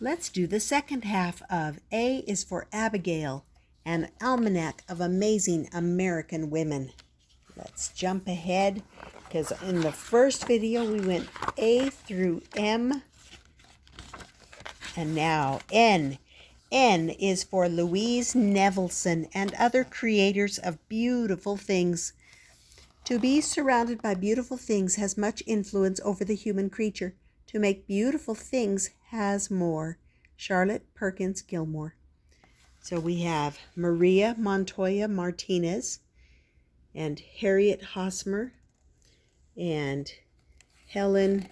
Let's do the second half of A is for Abigail, an almanac of amazing American women. Let's jump ahead because in the first video we went A through M, and now N. N is for Louise Nevelson and other creators of beautiful things. To be surrounded by beautiful things has much influence over the human creature. To make beautiful things has more. Charlotte Perkins Gilmore. So we have Maria Montoya Martinez and Harriet Hosmer and Helen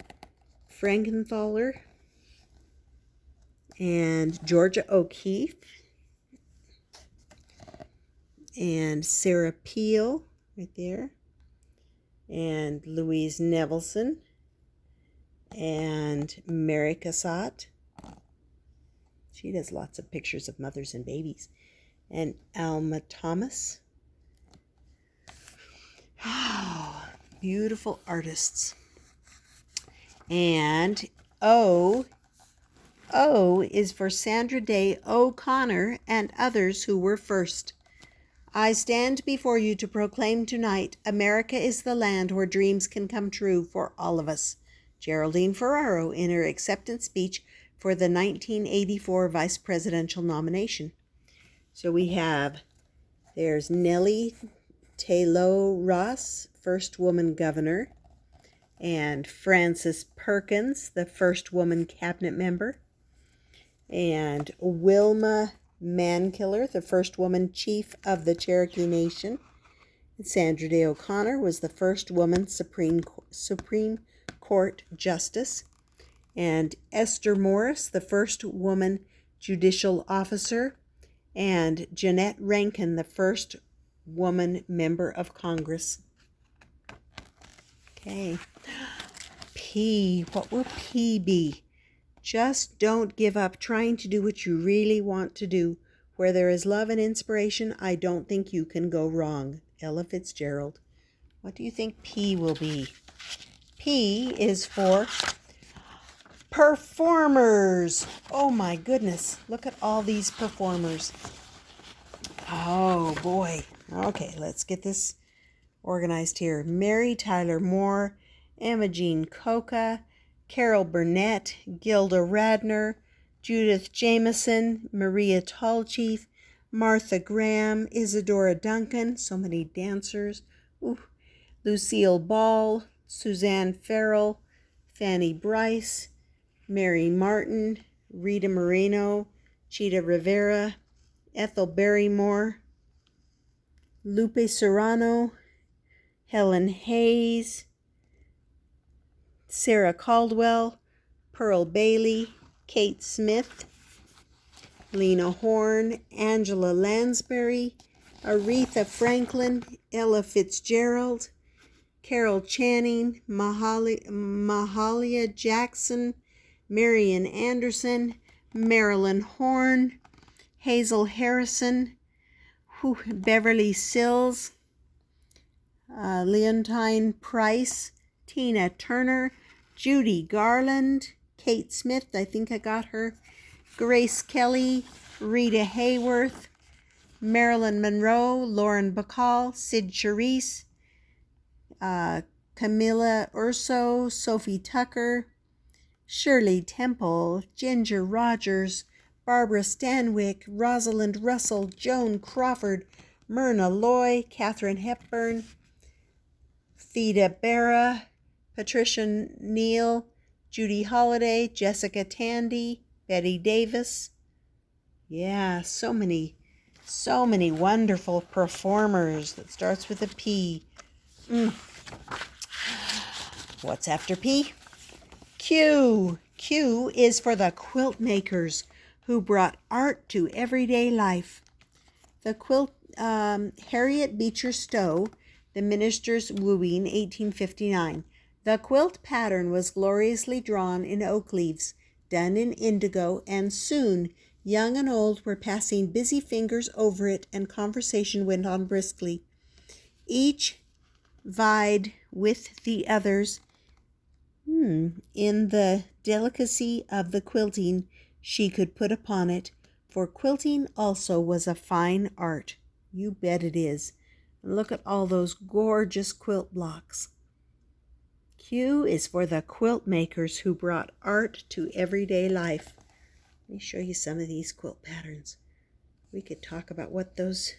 Frankenthaler and Georgia O'Keeffe and Sarah Peel right there and Louise Nevelson and Mary Cassatt. She does lots of pictures of mothers and babies. And Alma Thomas. Oh, beautiful artists. And O is for Sandra Day O'Connor and others who were first. I stand before you to proclaim tonight, America is the land where dreams can come true for all of us. Geraldine Ferraro in her acceptance speech for the 1984 vice presidential nomination. So we have, there's Nellie Taylor Ross, first woman governor, and Frances Perkins, the first woman cabinet member, and Wilma Mankiller, the first woman chief of the Cherokee Nation. And Sandra Day O'Connor was the first woman Supreme Court Justice. And Esther Morris, the first woman judicial officer. And Jeanette Rankin, the first woman member of Congress. Okay. P. What will P be? Just don't give up trying to do what you really want to do. Where there is love and inspiration, I don't think you can go wrong. Ella Fitzgerald. What do you think P will be? P is for performers. Oh my goodness. Look at all these performers. Oh boy. Okay, let's get this organized here. Mary Tyler Moore, Emma Jean Coca, Carol Burnett, Gilda Radner, Judith Jameson, Maria Tallchief, Martha Graham, Isadora Duncan, so many dancers, Lucille Ball, Suzanne Farrell, Fanny Bryce, Mary Martin, Rita Moreno, Chita Rivera, Ethel Barrymore, Lupe Serrano, Helen Hayes, Sarah Caldwell, Pearl Bailey, Kate Smith, Lena Horne, Angela Lansbury, Aretha Franklin, Ella Fitzgerald, Carol Channing, Mahalia Jackson, Marian Anderson, Marilyn Horne, Hazel Harrison, Beverly Sills, Leontine Preiss, Tina Turner, Judy Garland, Kate Smith, I think I got her, Grace Kelly, Rita Hayworth, Marilyn Monroe, Lauren Bacall, Sid Charisse, Camilla Urso, Sophie Tucker, Shirley Temple, Ginger Rogers, Barbara Stanwyck, Rosalind Russell, Joan Crawford, Myrna Loy, Katharine Hepburn, Theda Bara, Patricia Neal, Judy Holliday, Jessica Tandy, Betty Davis. Yeah, so many wonderful performers. That starts with a P. What's after P? Q. Q is for the quilt makers who brought art to everyday life. The quilt, Harriet Beecher Stowe, The Minister's Wooing, 1859. The quilt pattern was gloriously drawn in oak leaves, done in indigo, and soon young and old were passing busy fingers over it, and conversation went on briskly. Each vied with the others in the delicacy of the quilting, she could put upon it, for quilting also was a fine art. You bet it is. And look at all those gorgeous quilt blocks. Q is for the quilt makers who brought art to everyday life. Let me show you some of these quilt patterns. We could talk about what those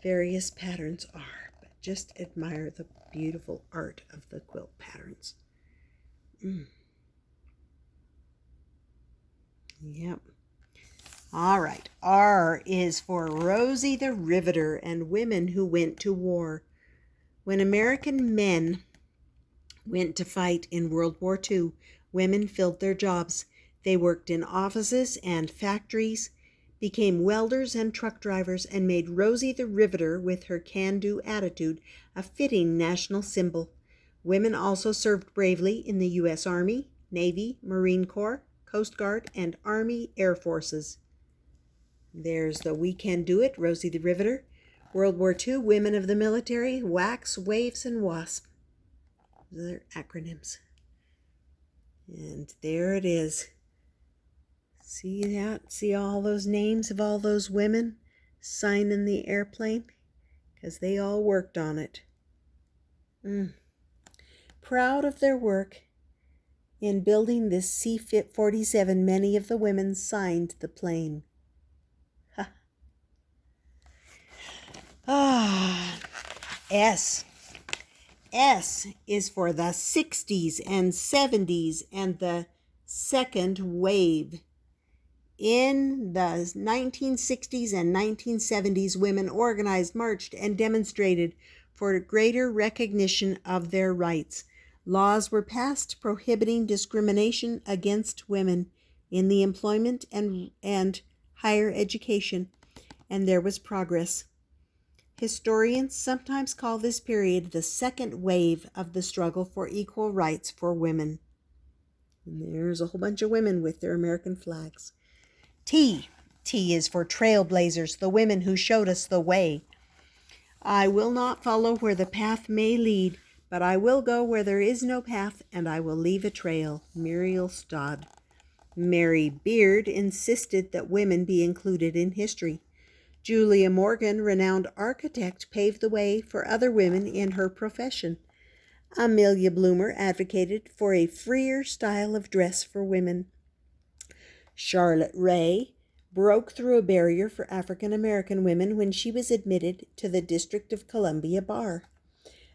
various patterns are, but just admire the beautiful art of the quilt patterns. Yep. All right. R is for Rosie the Riveter and women who went to war. When American men went to fight in World War II, women filled their jobs. They worked in offices and factories, became welders and truck drivers, and made Rosie the Riveter, with her can-do attitude, a fitting national symbol. Women also served bravely in the U.S. Army, Navy, Marine Corps, Coast Guard, and Army Air Forces. There's the We Can Do It, Rosie the Riveter. World War II, Women of the Military, WACS, WAVES, and WASP. Those are acronyms. And there it is. See that? See all those names of all those women signing the airplane? Because they all worked on it. Proud of their work in building this C-47, many of the women signed the plane. S. S is for the 60s and 70s and the second wave. In the 1960s and 1970s, women organized, marched, and demonstrated for greater recognition of their rights. Laws were passed prohibiting discrimination against women in the employment and higher education, and there was progress. Historians sometimes call this period the second wave of the struggle for equal rights for women. And there's a whole bunch of women with their American flags. T. T is for trailblazers, the women who showed us the way. I will not follow where the path may lead, but I will go where there is no path, and I will leave a trail. Muriel Stodd. Mary Beard insisted that women be included in history. Julia Morgan, renowned architect, paved the way for other women in her profession. Amelia Bloomer advocated for a freer style of dress for women. Charlotte Ray broke through a barrier for African American women when she was admitted to the District of Columbia Bar.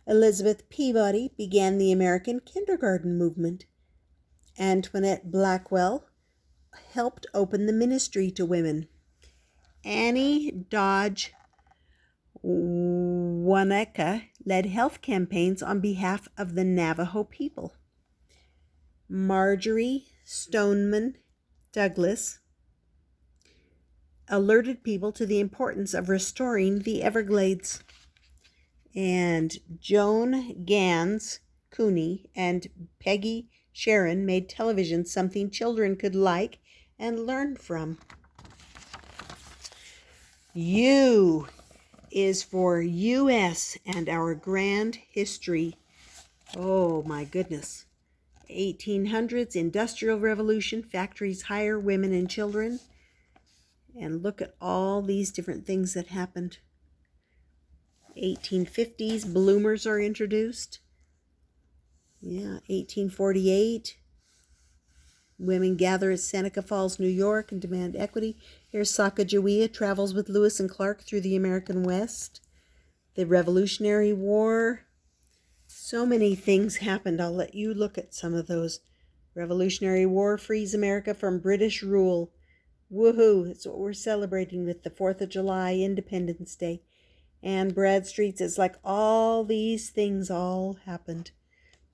Elizabeth Peabody began the American kindergarten movement. Antoinette Blackwell helped open the ministry to women. Annie Dodge Waneka led health campaigns on behalf of the Navajo people. Marjorie Stoneman Douglas alerted people to the importance of restoring the Everglades. And Joan Gans Cooney and Peggy Sharon made television something children could like and learn from. U is for U.S. and our grand history. Oh my goodness. 1800s, Industrial Revolution, factories hire women and children. And look at all these different things that happened. 1850s, bloomers are introduced. 1848. Women gather at Seneca Falls, New York, and demand equity. Here's Sacagawea travels with Lewis and Clark through the American West. The Revolutionary War. So many things happened. I'll let you look at some of those. Revolutionary War frees America from British rule. Woohoo! It's what we're celebrating with the 4th of July, Independence Day. Anne Bradstreet's, it's like all these things all happened.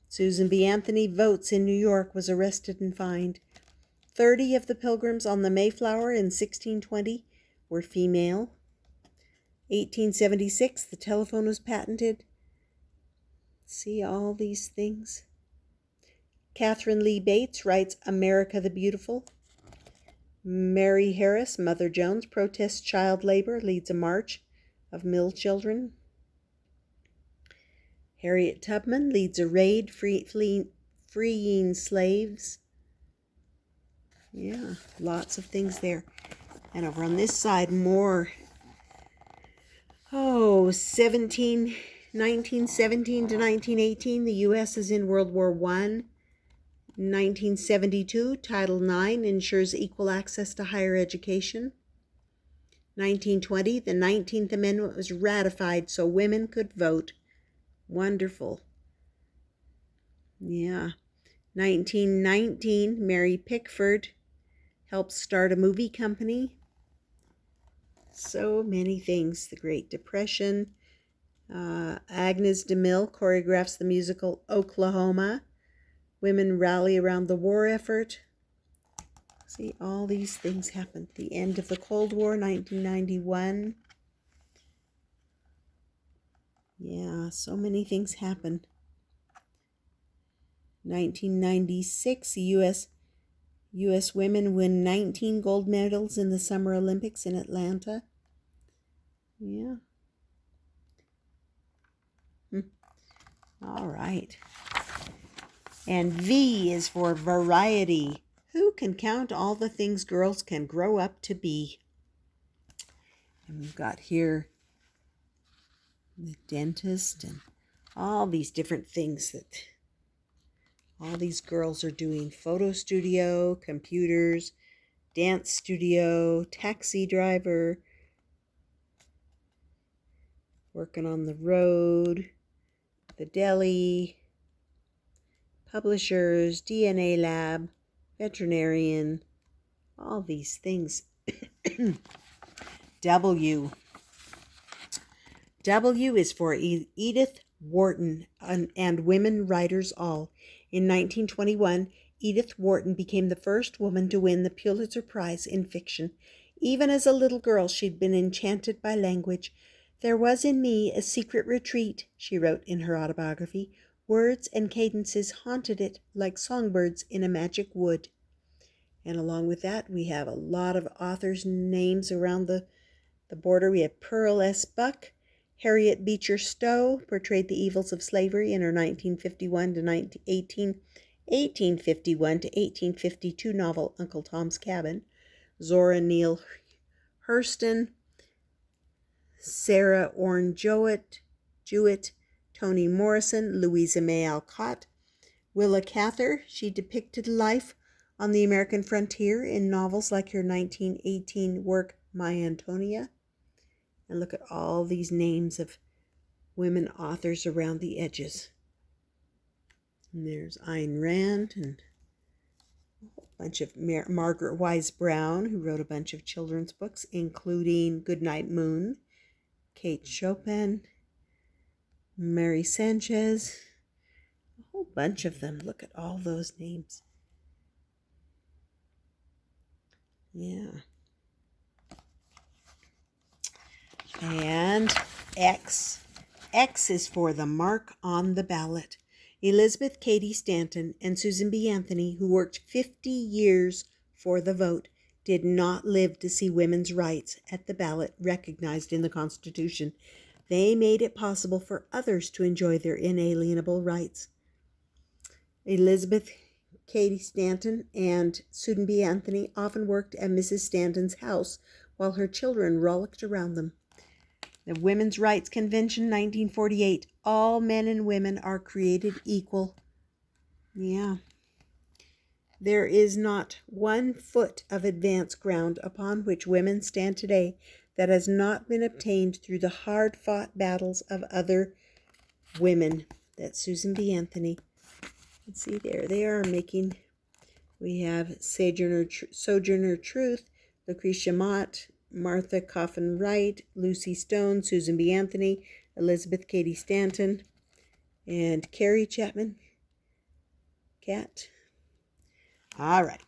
Susan B. Anthony votes in New York, was arrested and fined. 30 of the pilgrims on the Mayflower in 1620 were female. 1876, the telephone was patented. See all these things. Catherine Lee Bates writes America the Beautiful. Mary Harris, Mother Jones, protests child labor, leads a march of mill children. Harriet Tubman leads a raid freeing slaves. Yeah, lots of things there. And over on this side, more. 1917 to 1918, the U.S. is in World War I. 1972, Title IX ensures equal access to higher education. 1920, the 19th Amendment was ratified so women could vote. Wonderful. Yeah. 1919, Mary Pickford helped start a movie company. So many things. The Great Depression. Agnes DeMille choreographs the musical Oklahoma. Women rally around the war effort. See, all these things happened. The end of the Cold War, 1991. Yeah, so many things happened. 1996, U.S. women win 19 gold medals in the Summer Olympics in Atlanta. Yeah. All right. And V is for variety. Who can count all the things girls can grow up to be? And we've got here the dentist and all these different things that all these girls are doing. Photo studio, computers, dance studio, taxi driver, working on the road, the deli, publishers, DNA lab, veterinarian, all these things. W. W is for Edith Wharton and women writers all. In 1921, Edith Wharton became the first woman to win the Pulitzer Prize in fiction. Even as a little girl, she'd been enchanted by language. There was in me a secret retreat, she wrote in her autobiography. Words and cadences haunted it like songbirds in a magic wood. And along with that, we have a lot of authors' names around the border. We have Pearl S. Buck. Harriet Beecher Stowe portrayed the evils of slavery in her 1851 to 1852 novel Uncle Tom's Cabin. Zora Neale Hurston, Sarah Orne Jewett, Toni Morrison, Louisa May Alcott. Willa Cather, she depicted life on the American frontier in novels like her 1918 work My Antonia. And look at all these names of women authors around the edges. And there's Ayn Rand and a whole bunch of Margaret Wise Brown, who wrote a bunch of children's books, including Goodnight Moon, Kate Chopin, Mary Sanchez, a whole bunch of them. Look at all those names. Yeah. And X. X is for the mark on the ballot. Elizabeth Cady Stanton and Susan B. Anthony, who worked 50 years for the vote, did not live to see women's rights at the ballot recognized in the Constitution. They made it possible for others to enjoy their inalienable rights. Elizabeth Cady Stanton and Susan B. Anthony often worked at Mrs. Stanton's house while her children rollicked around them. The Women's Rights Convention, 1948. All men and women are created equal. Yeah. There is not 1 foot of advance ground upon which women stand today that has not been obtained through the hard-fought battles of other women. That's Susan B. Anthony. Let's see, there they are making. We have Sojourner Truth, Lucretia Mott, Martha Coffin Wright, Lucy Stone, Susan B. Anthony, Elizabeth Cady Stanton, and Carrie Chapman. Cat. All right.